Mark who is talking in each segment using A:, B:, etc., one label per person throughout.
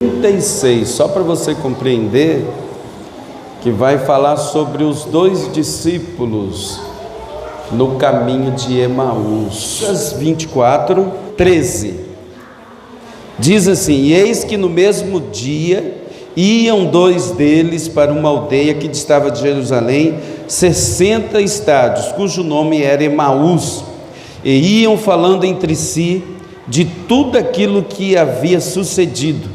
A: 36, só para você compreender, que vai falar sobre os dois discípulos no caminho de Emaús. 24, 13. Diz assim: e eis que no mesmo dia iam dois deles para uma aldeia que distava de Jerusalém 60 estádios, cujo nome era Emaús, e iam falando entre si de tudo aquilo que havia sucedido.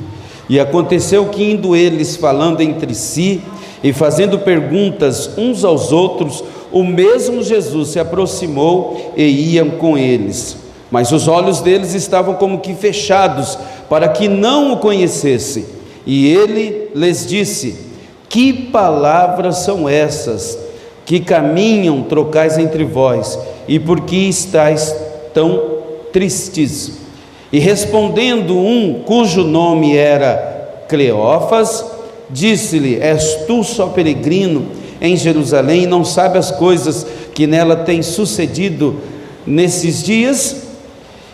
A: E aconteceu que, indo eles falando entre si e fazendo perguntas uns aos outros, o mesmo Jesus se aproximou e ia com eles, mas os olhos deles estavam como que fechados, para que não o conhecessem. E ele lhes disse: que palavras são essas que caminham trocais entre vós, e por que estáis tão tristes? E respondendo um, cujo nome era Cleófas, disse-lhe: és tu só peregrino em Jerusalém e não sabe as coisas que nela têm sucedido nesses dias?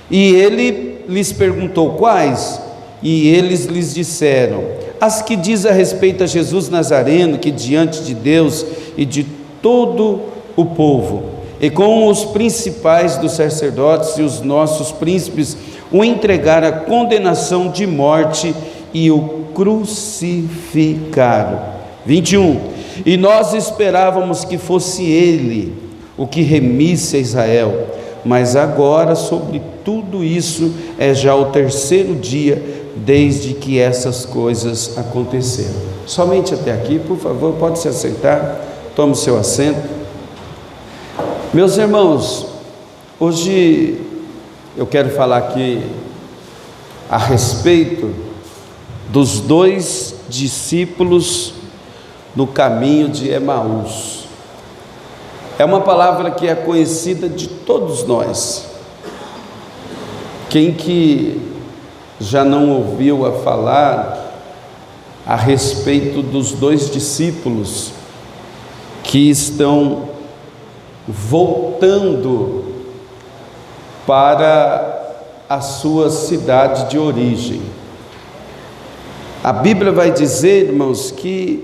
A: E ele lhes perguntou: quais? E eles lhes disseram: as que diz a respeito a Jesus Nazareno, que diante de Deus e de todo o povo, e com os principais dos sacerdotes e os nossos príncipes, o entregaram à condenação de morte e o crucificaram. 21. E nós esperávamos que fosse ele o que remisse a Israel, mas agora sobre tudo isso é já o terceiro dia desde que essas coisas aconteceram. Somente até aqui, por favor, pode se assentar, tome o seu assento. Meus irmãos, hoje eu quero falar aqui a respeito dos dois discípulos no caminho de Emaús. É uma palavra que é conhecida de todos nós. Quem que já não ouviu a falar a respeito dos dois discípulos que estão voltando para a sua cidade de origem? A Bíblia vai dizer, irmãos, que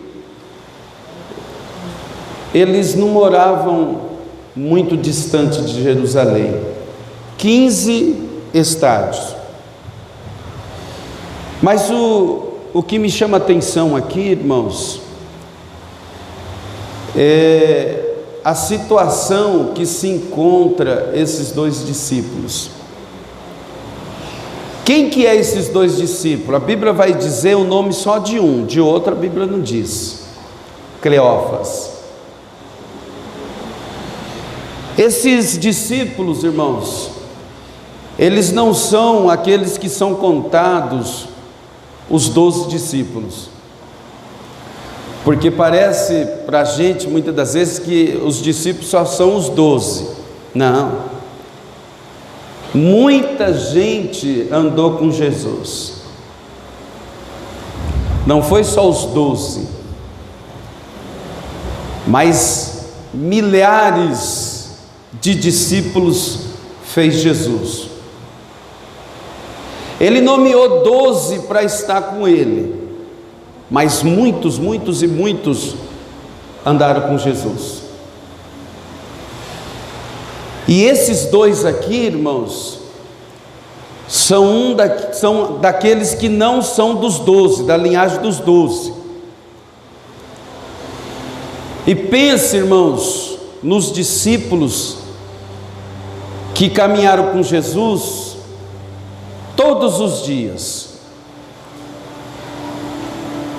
A: eles não moravam muito distante de Jerusalém, 15 estádios. Mas o que me chama a atenção aqui, irmãos, é a situação que se encontra esses dois discípulos. Quem que é esses dois discípulos? A Bíblia vai dizer o nome só de um, de outro a Bíblia não diz. Cleófas. Esses discípulos, irmãos, eles não são aqueles que são contados, os 12 discípulos, porque parece para a gente muitas das vezes que os discípulos só são os 12. Não, muita gente andou com Jesus, não foi só os 12, mas milhares de discípulos fez Jesus. Ele nomeou 12 para estar com ele, mas muitos andaram com Jesus. E esses dois aqui, irmãos, são daqueles que não são dos 12, da linhagem dos 12. E pense, irmãos, nos discípulos que caminharam com Jesus todos os dias.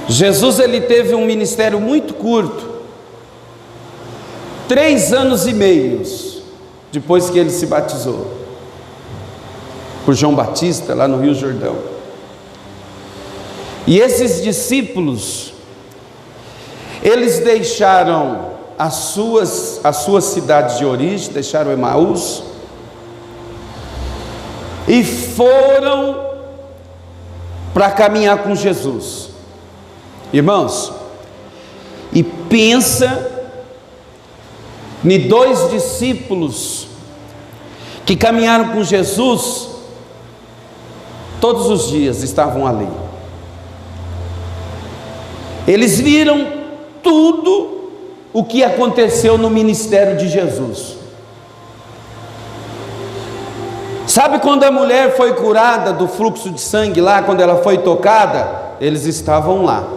A: Jesus, ele teve um ministério muito curto, 3 anos e meio depois que ele se batizou por João Batista lá no Rio Jordão. E esses discípulos, eles deixaram a sua cidade de origem, deixaram Emaús e foram para caminhar com Jesus. Irmãos, e pensa em 2 discípulos que caminharam com Jesus todos os dias, estavam ali. Eles viram tudo o que aconteceu no ministério de Jesus. Sabe quando a mulher foi curada do fluxo de sangue lá, quando ela foi tocada? Eles estavam lá.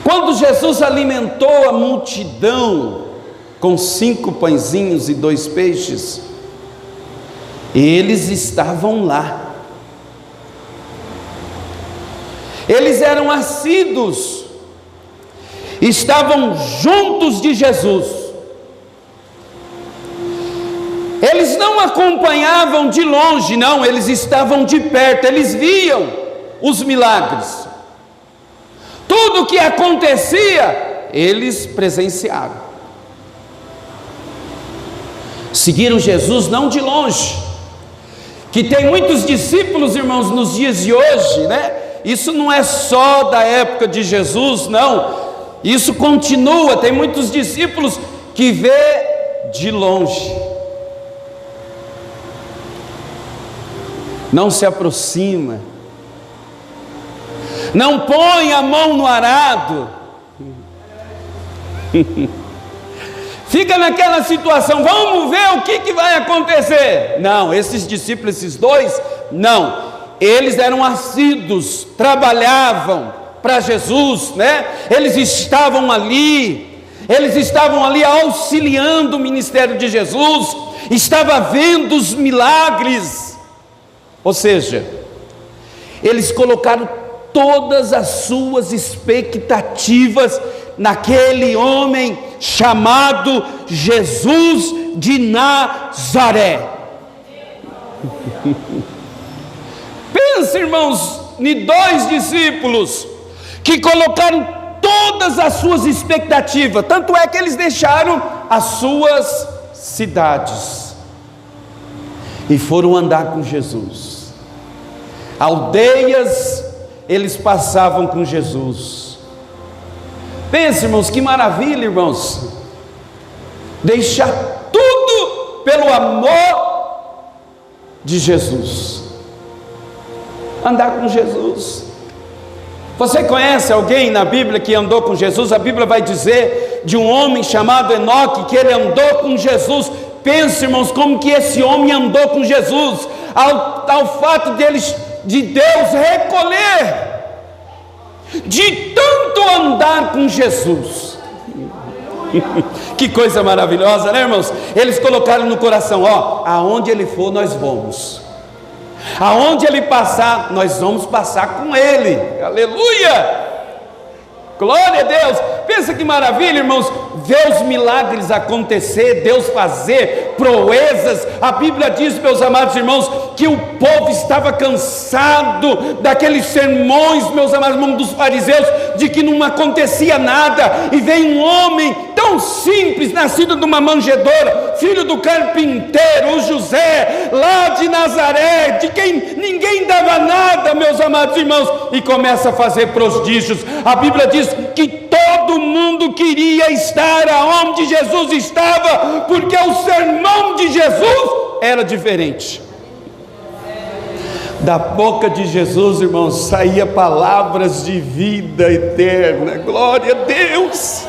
A: Quando Jesus alimentou a multidão com 5 pãezinhos e 2 peixes, eles estavam lá. Eles eram assíduos, estavam juntos de Jesus. Eles não acompanhavam de longe, não, eles estavam de perto, eles viam os milagres. Tudo o que acontecia, eles presenciaram. Seguiram Jesus não de longe. Que tem muitos discípulos, irmãos, nos dias de hoje, né? Isso não é só da época de Jesus, não. Isso continua, tem muitos discípulos que vê de longe. Não se aproxima, não põe a mão no arado, fica naquela situação, vamos ver o que vai acontecer. Não, esses discípulos, esses 2, não, eles eram assíduos, trabalhavam para Jesus, né? Eles estavam ali auxiliando o ministério de Jesus, estava vendo os milagres. Ou seja, eles colocaram todas as suas expectativas naquele homem chamado Jesus de Nazaré. Pensa, irmãos, em 2 discípulos que colocaram todas as suas expectativas, tanto é que eles deixaram as suas cidades e foram andar com Jesus. Aldeias eles passavam com Jesus. Pensa, irmãos, que maravilha, irmãos, deixar tudo pelo amor de Jesus, andar com Jesus. Você conhece alguém na Bíblia que andou com Jesus? A Bíblia vai dizer de um homem chamado Enoque, que ele andou com Jesus. Pensa, irmãos, como que esse homem andou com Jesus, ao fato de Deus recolher, de tanto andar com Jesus. Que coisa maravilhosa, né, irmãos? Eles colocaram no coração, ó, aonde ele for nós vamos, aonde ele passar nós vamos passar com ele. Aleluia, glória a Deus. Pensa que maravilha, irmãos, ver os milagres acontecer, Deus fazer proezas. A Bíblia diz, meus amados irmãos, que o povo estava cansado daqueles sermões, meus amados irmãos, dos fariseus, de que não acontecia nada, e veio um homem tão simples, nascido de uma manjedoura, filho do carpinteiro, o José, lá de Nazaré, de quem ninguém dava nada, meus amados irmãos, e começa a fazer prodígios. A Bíblia diz que todo mundo queria estar aonde Jesus estava, porque o sermão de Jesus era diferente. Da boca de Jesus, irmãos, saía palavras de vida eterna. Glória a Deus,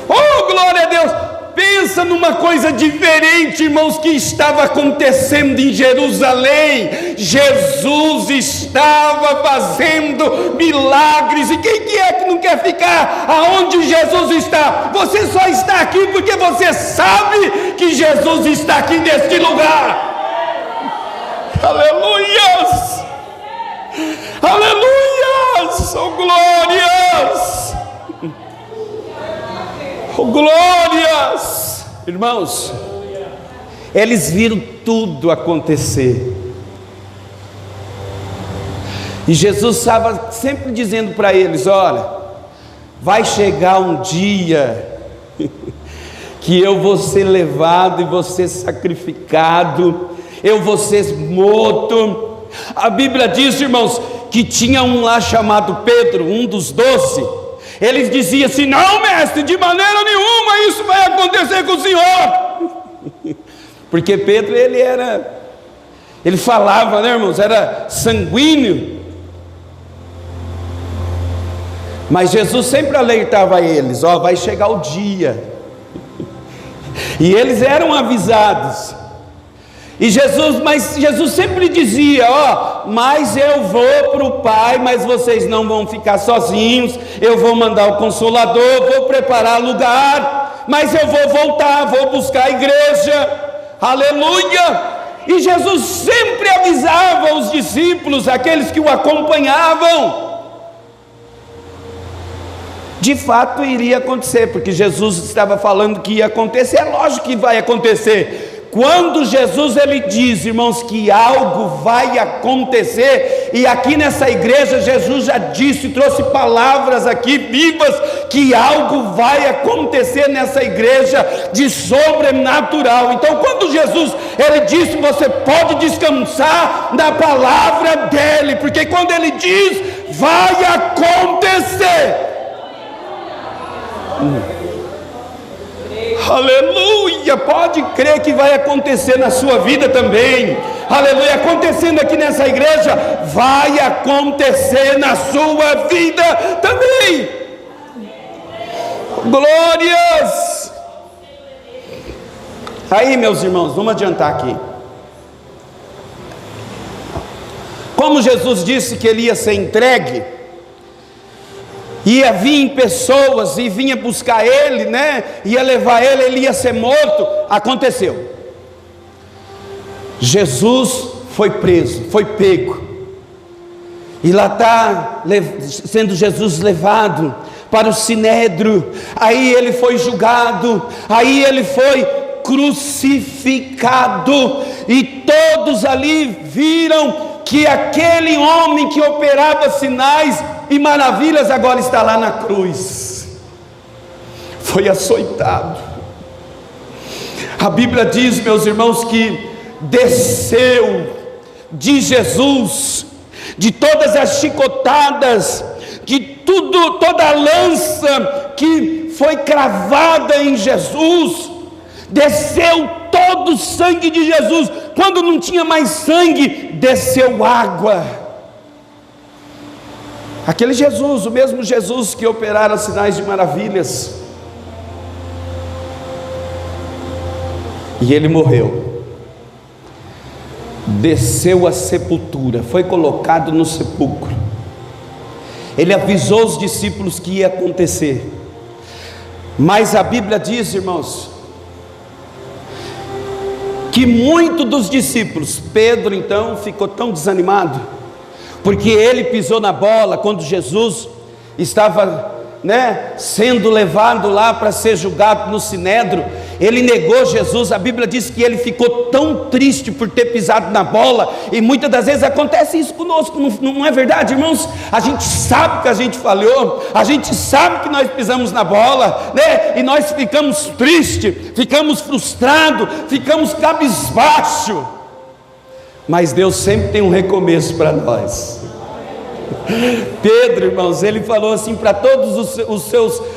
A: oh glória a Deus. Pensa numa coisa diferente, irmãos, que estava acontecendo em Jerusalém. Jesus estava fazendo milagres, e quem que é que não quer ficar aonde Jesus está? Você só está aqui porque você sabe que Jesus está aqui neste lugar. Aleluias, aleluias, oh glórias, oh glórias. Irmãos, eles viram tudo acontecer, e Jesus estava sempre dizendo para eles, olha, vai chegar um dia que eu vou ser levado e vou ser sacrificado, eu vou ser morto. A Bíblia diz, irmãos, que tinha um lá chamado Pedro, um dos 12. Ele dizia assim, não mestre, de maneira nenhuma isso vai acontecer com o Senhor. Porque Pedro, ele falava, né, irmãos, era sanguíneo. Mas Jesus sempre alertava eles: ó, vai chegar o dia. E eles eram avisados. Mas Jesus sempre dizia: ó, mas eu vou para o Pai, mas vocês não vão ficar sozinhos, eu vou mandar o Consolador, vou preparar lugar, mas eu vou voltar, vou buscar a igreja, aleluia. E Jesus sempre avisava os discípulos, aqueles que o acompanhavam. De fato iria acontecer, porque Jesus estava falando que ia acontecer. É lógico que vai acontecer. Quando Jesus ele diz, irmãos, que algo vai acontecer, e aqui nessa igreja Jesus já disse, trouxe palavras aqui vivas, que algo vai acontecer nessa igreja de sobrenatural. Então quando Jesus ele disse, você pode descansar na palavra dele, porque quando ele diz, vai acontecer. Aleluia, pode crer que vai acontecer na sua vida também. Aleluia, acontecendo aqui nessa igreja, vai acontecer na sua vida também. Glórias. Aí, meus irmãos, vamos adiantar aqui. Como Jesus disse que ele ia ser entregue, ia vir pessoas e vinha buscar ele, né? Ia levar ele, ele ia ser morto. Aconteceu. Jesus foi preso, foi pego. E lá está sendo Jesus levado para o sinédrio. Aí ele foi julgado. Aí ele foi crucificado. E todos ali viram que aquele homem que operava sinais e maravilhas agora está lá na cruz. Foi açoitado. A Bíblia diz, meus irmãos, que desceu de Jesus, de todas as chicotadas, de tudo, toda a lança que foi cravada em Jesus, desceu todo o sangue de Jesus. Quando não tinha mais sangue, desceu água. Aquele Jesus, o mesmo Jesus que operara sinais de maravilhas, e ele morreu, desceu à sepultura, foi colocado no sepulcro. Ele avisou os discípulos que ia acontecer, mas a Bíblia diz, irmãos, que muitos dos discípulos, Pedro então ficou tão desanimado, porque ele pisou na bola quando Jesus estava, sendo levado lá para ser julgado no sinédrio. Ele negou Jesus. A Bíblia diz que ele ficou tão triste por ter pisado na bola, e muitas das vezes acontece isso conosco, não é verdade, irmãos? A gente sabe que a gente falhou, a gente sabe que nós pisamos na bola, e nós ficamos tristes, ficamos frustrados, ficamos cabisbaixo, mas Deus sempre tem um recomeço para nós. Pedro, irmãos, ele falou assim para todos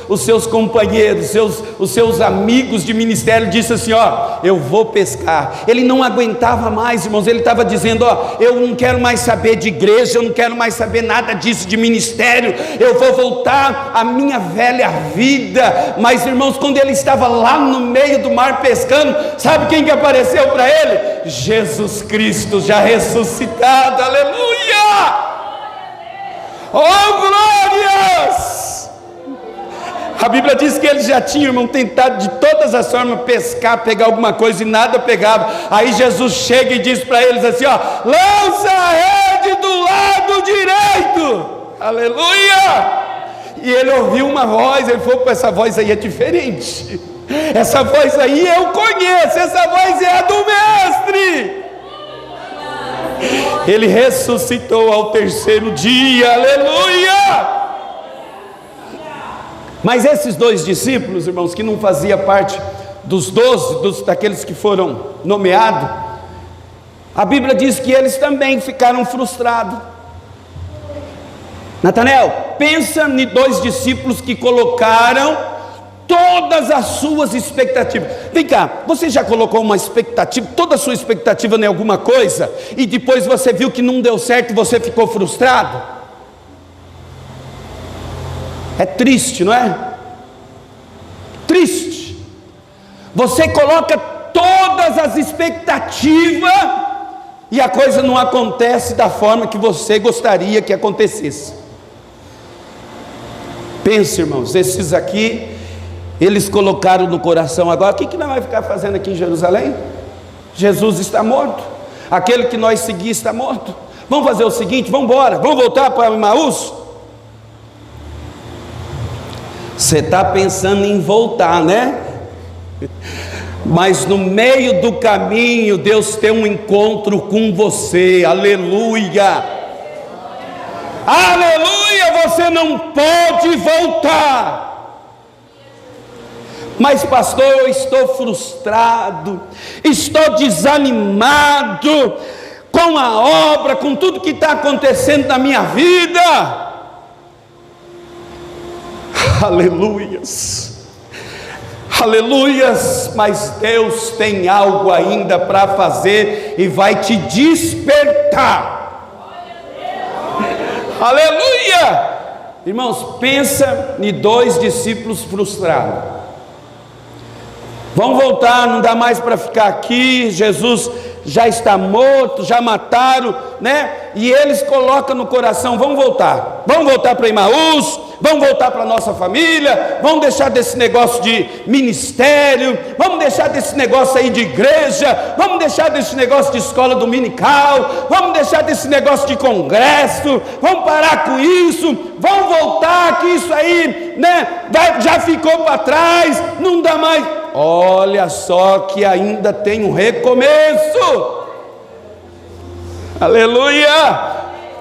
A: os seus companheiros, os seus amigos de ministério, disse assim: ó, eu vou pescar. Ele não aguentava mais, irmãos, ele estava dizendo: ó, eu não quero mais saber de igreja, eu não quero mais saber nada disso de ministério, eu vou voltar à minha velha vida. Mas, irmãos, quando ele estava lá no meio do mar pescando, sabe quem que apareceu para ele? Jesus Cristo já ressuscitado, aleluia! Oh, glórias! A Bíblia diz que eles já tinham, irmão, tentado de todas as formas pescar, pegar alguma coisa, e nada pegava. Aí Jesus chega e diz para eles assim: ó, lança a rede do lado direito, aleluia! E ele ouviu uma voz, ele falou: essa voz aí é diferente, essa voz aí eu conheço, essa voz é a do Mestre. Ele ressuscitou ao terceiro dia, aleluia! Mas esses dois discípulos, irmãos, que não fazia parte dos 12, daqueles que foram nomeados, a Bíblia diz que eles também ficaram frustrados. Natanael, pensa em dois discípulos que colocaram todas as suas expectativas. Vem cá, você já colocou uma expectativa, toda a sua expectativa em alguma coisa, e depois você viu que não deu certo e você ficou frustrado? É triste, não é? Triste. Você coloca todas as expectativas e a coisa não acontece da forma que você gostaria que acontecesse. Pense, irmãos, esses aqui, eles colocaram no coração agora: o que nós vamos ficar fazendo aqui em Jerusalém? Jesus está morto, aquele que nós seguimos está morto. Vamos fazer o seguinte, vamos embora, vamos voltar para Emaús? Você está pensando em voltar, né? Mas no meio do caminho, Deus tem um encontro com você, aleluia, aleluia, você não pode voltar. Mas pastor, eu estou frustrado, estou desanimado com a obra, com tudo que está acontecendo na minha vida. Aleluias, aleluias, mas Deus tem algo ainda para fazer e vai te despertar. Aleluia! Irmãos, pensa em 2 discípulos frustrados. Vamos voltar, não dá mais para ficar aqui, Jesus já está morto, já mataram, né? E eles colocam no coração: vamos voltar para Emaús, vamos voltar para a nossa família, vamos deixar desse negócio de ministério, vamos deixar desse negócio aí de igreja, vamos deixar desse negócio de escola dominical, vamos deixar desse negócio de congresso, vamos parar com isso, vamos voltar, que isso aí, né, já ficou para trás, não dá mais. Olha só que ainda tem um recomeço. Aleluia!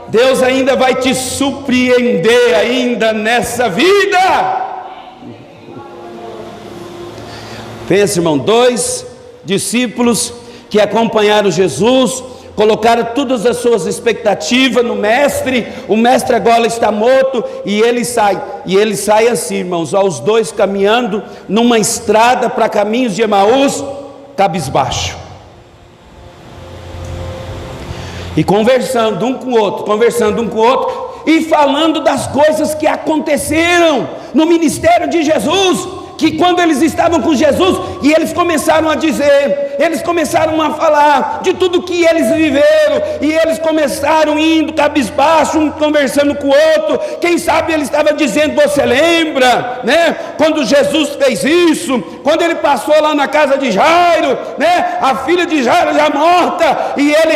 A: Deus ainda vai te surpreender ainda nessa vida. Pensa, irmão, 2 discípulos que acompanharam Jesus, colocaram todas as suas expectativas no mestre. O mestre agora está morto e ele sai assim, irmãos, os 2 caminhando numa estrada para caminhos de Emaús, cabisbaixo, e conversando um com o outro, e falando das coisas que aconteceram no ministério de Jesus, que quando eles estavam com Jesus, e eles começaram a dizer, eles começaram a falar de tudo que eles viveram, e eles começaram indo cabisbaixo, um conversando com o outro. Quem sabe ele estava dizendo: você lembra, né, quando Jesus fez isso, quando ele passou lá na casa de Jairo, né, a filha de Jairo já morta, e ele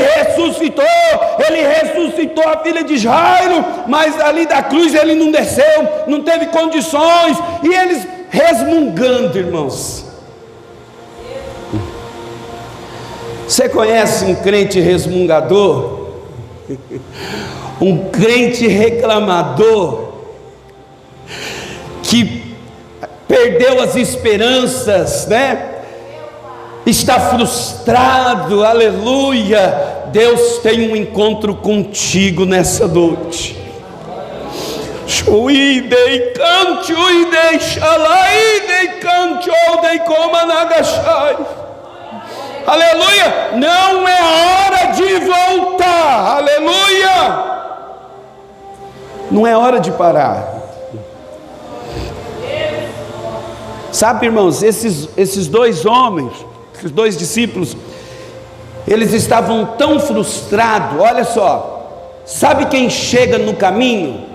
A: ressuscitou a filha de Jairo, mas ali da cruz ele não desceu, não teve condições, e eles resmungando, irmãos. Você conhece um crente resmungador? Um crente reclamador, que perdeu as esperanças, né? Está frustrado, aleluia. Deus tem um encontro contigo nessa noite. Aleluia, não é hora de voltar, aleluia, não é hora de parar. Sabe, irmãos, esses 2 homens, esses 2 discípulos, eles estavam tão frustrados. Olha só, sabe quem chega no caminho?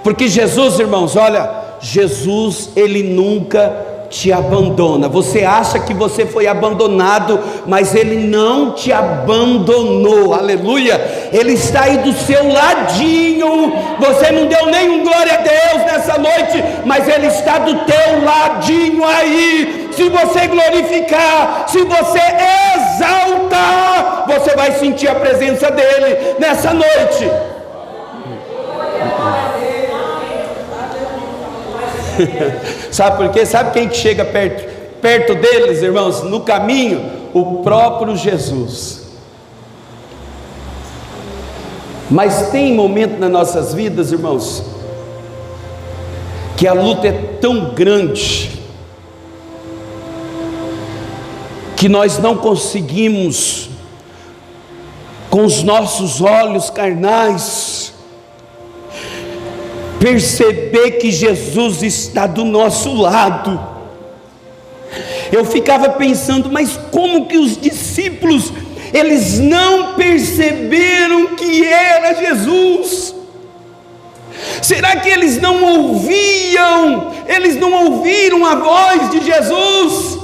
A: Porque Jesus, irmãos, olha, Jesus, ele nunca te abandona. Você acha que você foi abandonado, mas ele não te abandonou, aleluia. Ele está aí do seu ladinho. Você não deu nenhum glória a Deus nessa noite, mas ele está do teu ladinho aí. Se você glorificar, se você exaltar, você vai sentir a presença dele nessa noite. Sabe por quê? Sabe quem que chega perto deles, irmãos, no caminho? O próprio Jesus. Mas tem momento nas nossas vidas, irmãos, que a luta é tão grande que nós não conseguimos, com os nossos olhos carnais,
B: perceber que Jesus está do nosso lado. Eu ficava pensando, mas como que os discípulos, eles não perceberam que era Jesus? Será que eles não ouviam? Eles não ouviram a voz de Jesus?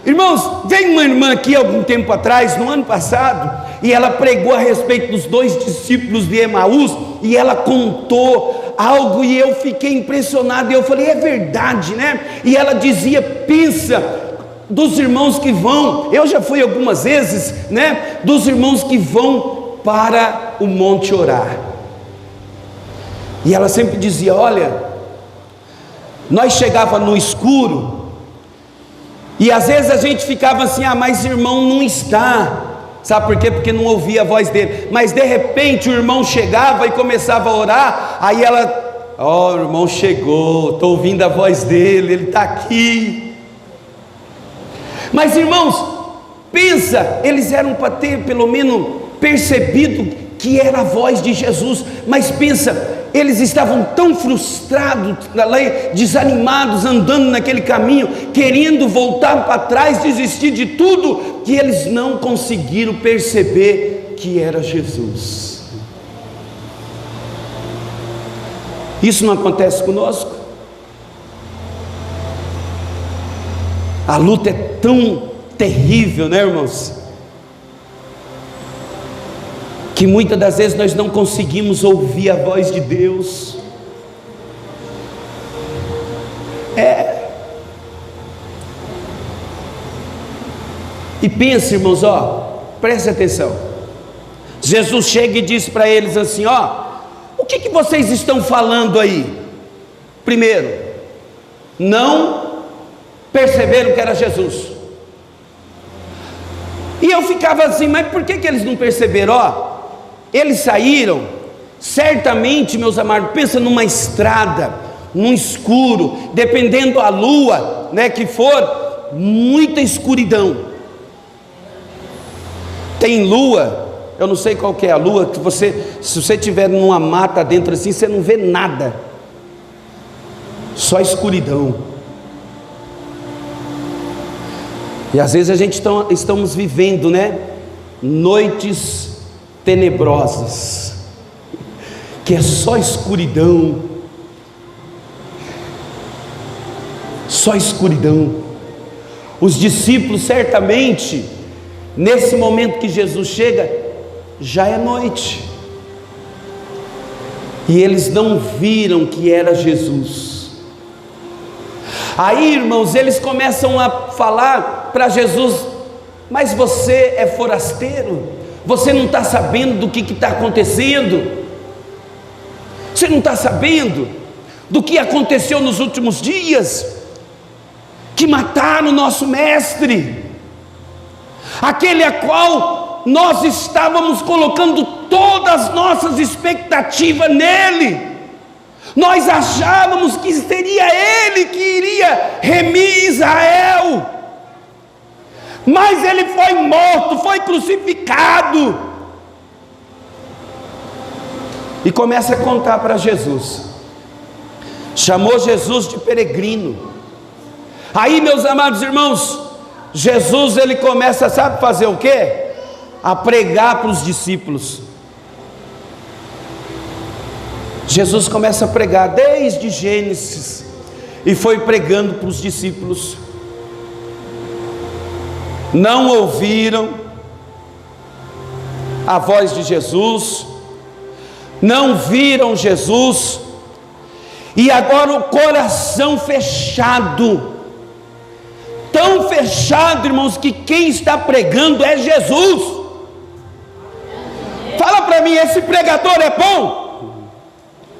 B: Irmãos, veio uma irmã aqui algum tempo atrás, no ano passado, e ela pregou a respeito dos 2 discípulos de Emaús, e ela contou algo, e eu fiquei impressionado, e eu falei, é verdade, né? E ela dizia, pensa, dos irmãos que vão, eu já fui algumas vezes, né? Dos irmãos que vão para o monte orar, e ela sempre dizia, olha, nós chegava no escuro, e às vezes a gente ficava assim, mas irmão não está, sabe por quê? Porque não ouvia a voz dele, mas de repente o irmão chegava e começava a orar, aí ela, o irmão chegou, estou ouvindo a voz dele, ele está aqui. Mas irmãos, pensa, eles eram para ter pelo menos percebido que era a voz de Jesus, mas pensa, eles estavam tão frustrados, desanimados, andando naquele caminho, querendo voltar para trás, desistir de tudo, que eles não conseguiram perceber que era Jesus. Isso não acontece conosco? A luta é tão terrível, né, irmãos? Que muitas das vezes nós não conseguimos ouvir a voz de Deus. E pensa, irmãos, preste atenção. Jesus chega e diz para eles assim, o que vocês estão falando aí? Primeiro, não perceberam que era Jesus. E eu ficava assim, mas por que eles não perceberam? Eles saíram, certamente, meus amados, pensa numa estrada, num escuro, dependendo da lua, né, que for, muita escuridão. Tem lua, eu não sei qual que é a lua, que se você estiver numa mata dentro assim, você não vê nada, só escuridão. E às vezes a gente estamos vivendo, né, noites tenebrosas, que é só escuridão, só escuridão. Os discípulos certamente, nesse momento que Jesus chega, já é noite, e eles não viram que era Jesus. Aí, irmãos, eles começam a falar para Jesus, mas você é forasteiro, você não está sabendo do que está acontecendo? Você não está sabendo do que aconteceu nos últimos dias? Que mataram o nosso mestre, aquele a qual nós estávamos colocando todas as nossas expectativas nele. Nós achávamos que seria ele que iria remir Israel, mas ele foi morto, foi crucificado. E começa a contar para Jesus, chamou Jesus de peregrino. Aí, meus amados irmãos, Jesus, ele começa, sabe fazer o quê? A pregar para os discípulos. Jesus começa a pregar desde Gênesis, e foi pregando para os discípulos. Não ouviram a voz de Jesus, não viram Jesus, e agora o coração fechado, tão fechado, irmãos, que quem está pregando é Jesus. Fala para mim, esse pregador é bom?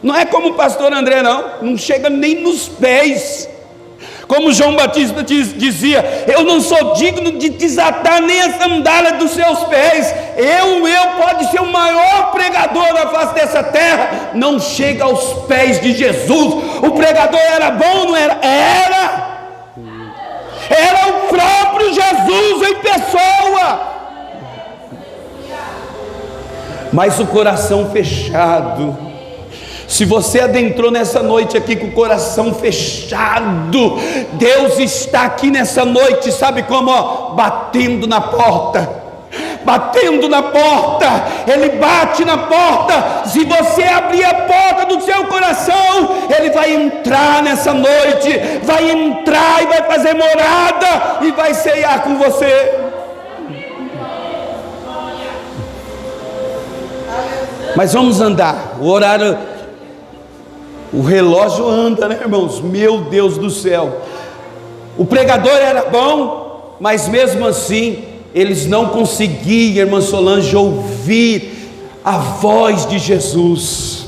B: Não é como o pastor André, não chega nem nos pés. Como João Batista dizia, eu não sou digno de desatar nem a sandália dos seus pés. Eu pode ser o maior pregador da face dessa terra, não chega aos pés de Jesus. O pregador era bom, não era? Era o próprio Jesus em pessoa. Mas o coração fechado. Se você adentrou nessa noite aqui com o coração fechado, Deus está aqui nessa noite, sabe como? Batendo na porta. Batendo na porta, Ele bate na porta. Se você abrir a porta do seu coração, Ele vai entrar nessa noite, vai entrar e vai fazer morada e vai ceiar com você. Mas vamos andar, o horário, o relógio anda, né, irmãos? Meu Deus do céu. O pregador era bom, mas mesmo assim eles não conseguiam, irmã Solange, ouvir a voz de Jesus.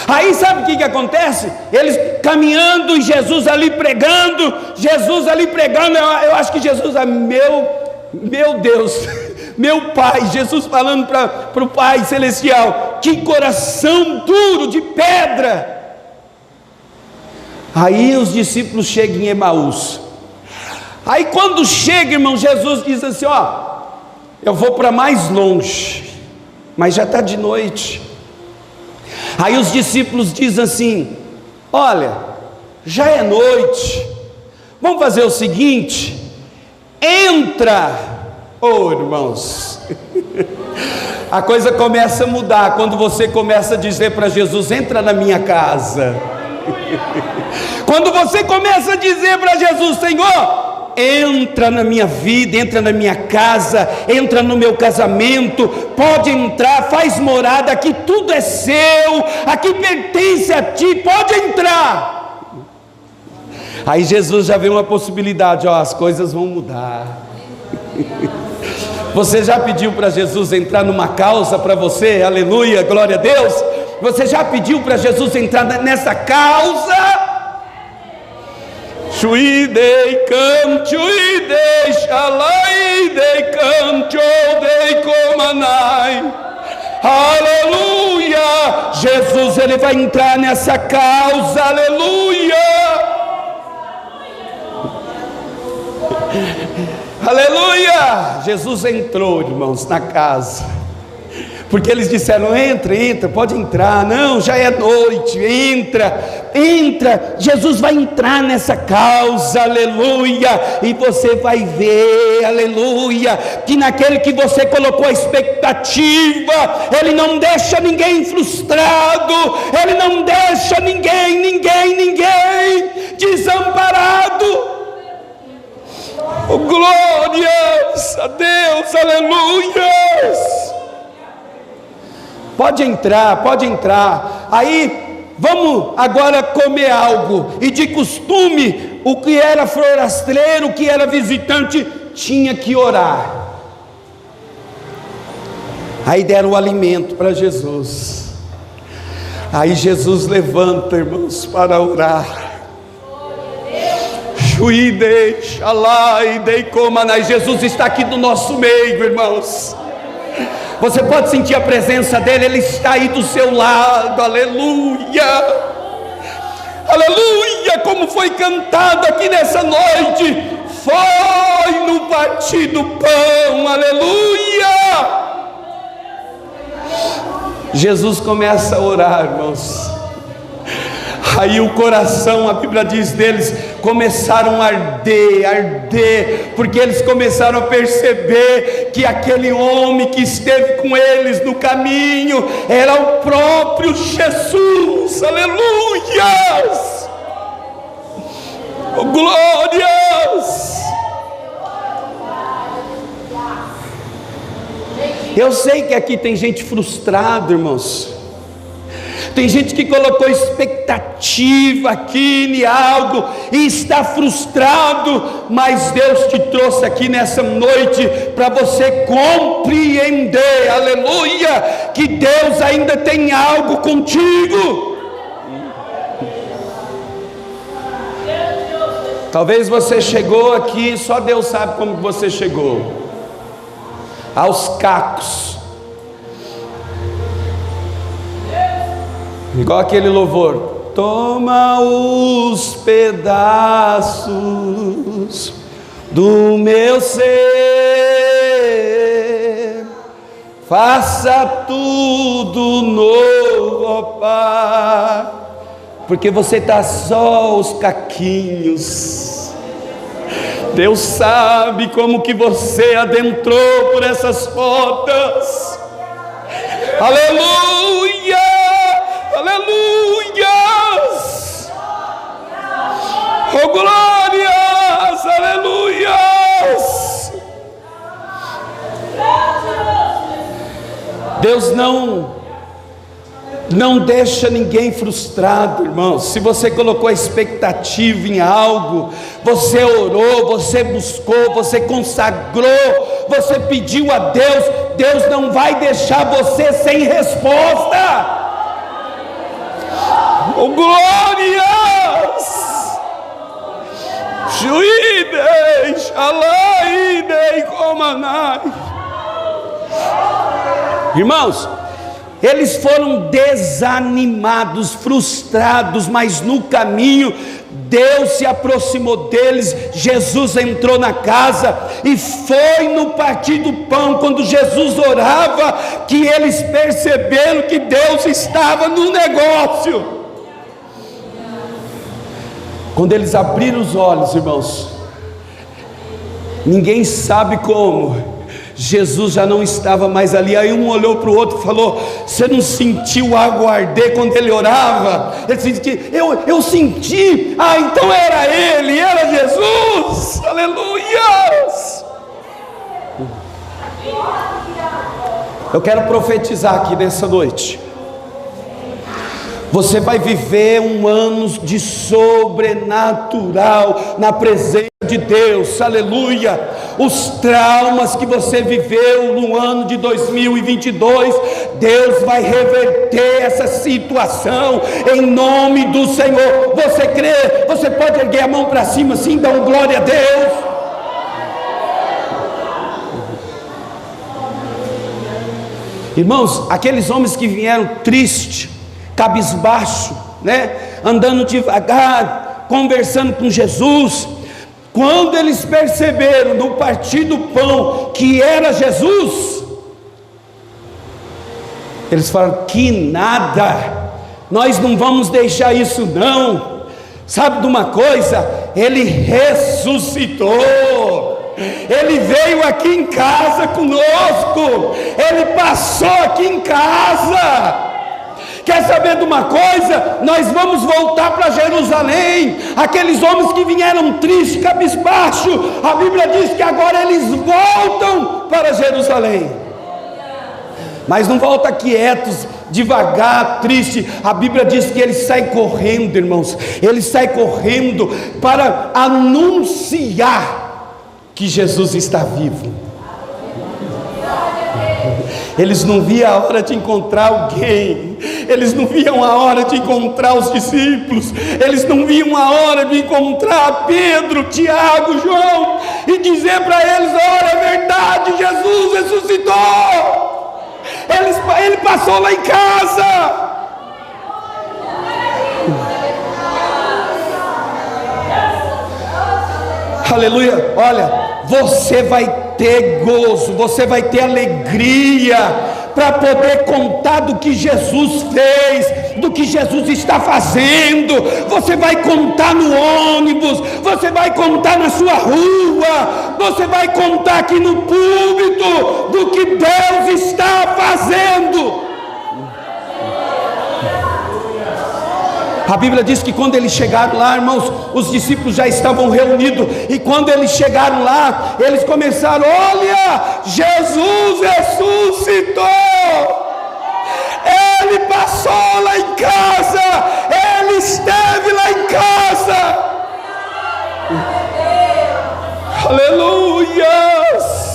B: Aí sabe o que acontece? Eles caminhando e Jesus ali pregando, eu acho que Jesus, meu Deus, meu Pai, Jesus falando para o Pai Celestial, que coração duro de pedra. Aí os discípulos chegam em Emaús. Aí quando chega, irmão, Jesus diz assim: eu vou para mais longe, mas já está de noite. Aí os discípulos dizem assim: olha, já é noite, vamos fazer o seguinte, entra. Irmãos, a coisa começa a mudar quando você começa a dizer para Jesus: entra na minha casa. Quando você começa a dizer para Jesus: Senhor, entra na minha vida, entra na minha casa, entra no meu casamento, pode entrar, faz morada, aqui tudo é seu, aqui pertence a ti, pode entrar. Aí Jesus já vê uma possibilidade: as coisas vão mudar. Você já pediu para Jesus entrar numa causa para você? Aleluia, glória a Deus. Você já pediu para Jesus entrar nessa causa? Shuidei canto, idei shalai, dei canto, dei comanai. Aleluia! Jesus, Ele vai entrar nessa causa, aleluia! Aleluia! Jesus entrou, irmãos, na casa, porque eles disseram: entra, pode entrar. Não, já é noite, entra. Jesus vai entrar nessa causa, aleluia. E você vai ver, aleluia, que naquele que você colocou a expectativa, Ele não deixa ninguém frustrado, Ele não deixa ninguém desamparado. Oh, glórias a Deus, aleluias. Pode entrar. Aí vamos agora comer algo. E de costume, o que era forasteiro, o que era visitante, tinha que orar. Aí deram o alimento para Jesus. Aí Jesus levanta, irmãos, para orar. Jesus está aqui do nosso meio, irmãos. Você pode sentir a presença dEle, Ele está aí do seu lado, aleluia, aleluia, como foi cantado aqui nessa noite, foi no partir do pão, aleluia. Jesus começa a orar, irmãos. Aí o coração, a Bíblia diz deles, começaram a arder, porque eles começaram a perceber que aquele homem que esteve com eles no caminho era o próprio Jesus, aleluias, oh, glórias. Eu sei que aqui tem gente frustrada, irmãos. Tem gente que colocou expectativa aqui em algo e está frustrado, mas Deus te trouxe aqui nessa noite para você compreender, aleluia, que Deus ainda tem algo contigo. Talvez você chegou aqui, só Deus sabe como você chegou, aos cacos. Igual aquele louvor: toma os pedaços do meu ser, faça tudo novo, ó Pai, porque você está só os caquinhos. Deus sabe como que você adentrou por essas portas. Aleluia, aleluias, oh glórias, aleluias. Deus não deixa ninguém frustrado, irmãos. Se você colocou a expectativa em algo, você orou, você buscou, você consagrou, você pediu a Deus, Deus não vai deixar você sem resposta. Oh glórias! Juidei, xalaidei, comanai. Irmãos, eles foram desanimados, frustrados, mas no caminho Deus se aproximou deles. Jesus entrou na casa e foi no partir do pão, quando Jesus orava, que eles perceberam que Deus estava no negócio. Quando eles abriram os olhos, irmãos, ninguém sabe como, Jesus já não estava mais ali. Aí um olhou para o outro e falou: você não sentiu água arder quando ele orava? Ele disse: eu senti. Ah, então era ele, era Jesus. Aleluias. Eu quero profetizar aqui nessa noite. Você vai viver um ano de sobrenatural na presença de Deus, aleluia. Os traumas que você viveu no ano de 2022, Deus vai reverter essa situação em nome do Senhor. Você crê? Você pode erguer a mão para cima assim, dar um glória a Deus. Irmãos, aqueles homens que vieram tristes, cabisbaixo, andando devagar, conversando com Jesus, quando eles perceberam no partir do pão que era Jesus, eles falaram: que nada, nós não vamos deixar isso não. Sabe de uma coisa? Ele ressuscitou, ele veio aqui em casa conosco, ele passou aqui em casa. Quer saber de uma coisa? Nós vamos voltar para Jerusalém. Aqueles homens que vieram tristes, cabisbaixo, a Bíblia diz que agora eles voltam para Jerusalém. Mas não voltam quietos, devagar, triste. A Bíblia diz que eles saem correndo, irmãos. Eles saem correndo para anunciar que Jesus está vivo. Eles não viam a hora de encontrar alguém, eles não viam a hora de encontrar os discípulos, eles não viam a hora de encontrar Pedro, Tiago, João, e dizer para eles: olha, é verdade, Jesus ressuscitou, ele passou lá em casa. Aleluia. Olha, você vai ter gozo, você vai ter alegria para poder contar do que Jesus fez, do que Jesus está fazendo. Você vai contar no ônibus, você vai contar na sua rua, você vai contar aqui no púlpito do que Deus está fazendo. A Bíblia diz que quando eles chegaram lá, irmãos, os discípulos já estavam reunidos, e quando eles chegaram lá, eles começaram: olha, Jesus ressuscitou, ele passou lá em casa, ele esteve lá em casa. Aleluias.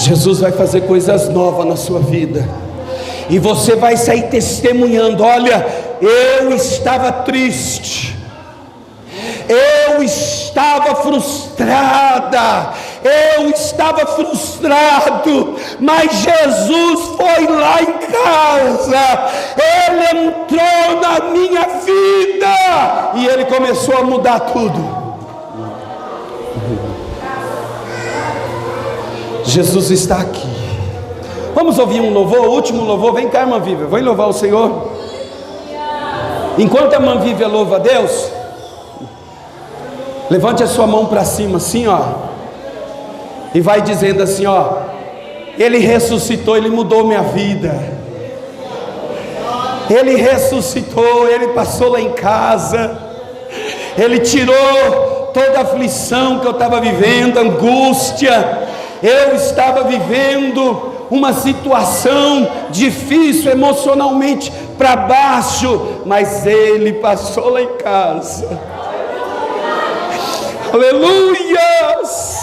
B: Jesus vai fazer coisas novas na sua vida, e você vai sair testemunhando: olha, eu estava triste, eu estava frustrada, eu estava frustrado, mas Jesus foi lá em casa, ele entrou na minha vida, e ele começou a mudar tudo. Jesus está aqui. Vamos ouvir um louvor, o último louvor. Vem cá, irmã Viva, vem louvar o Senhor. Enquanto a irmã Viva louva a Deus, levante a sua mão para cima assim, ó, e vai dizendo assim, ó: Ele ressuscitou, Ele mudou minha vida. Ele ressuscitou, Ele passou lá em casa, Ele tirou toda a aflição que eu estava vivendo, angústia. Eu estava vivendo uma situação difícil, emocionalmente para baixo, mas Ele passou lá em casa. Aleluias!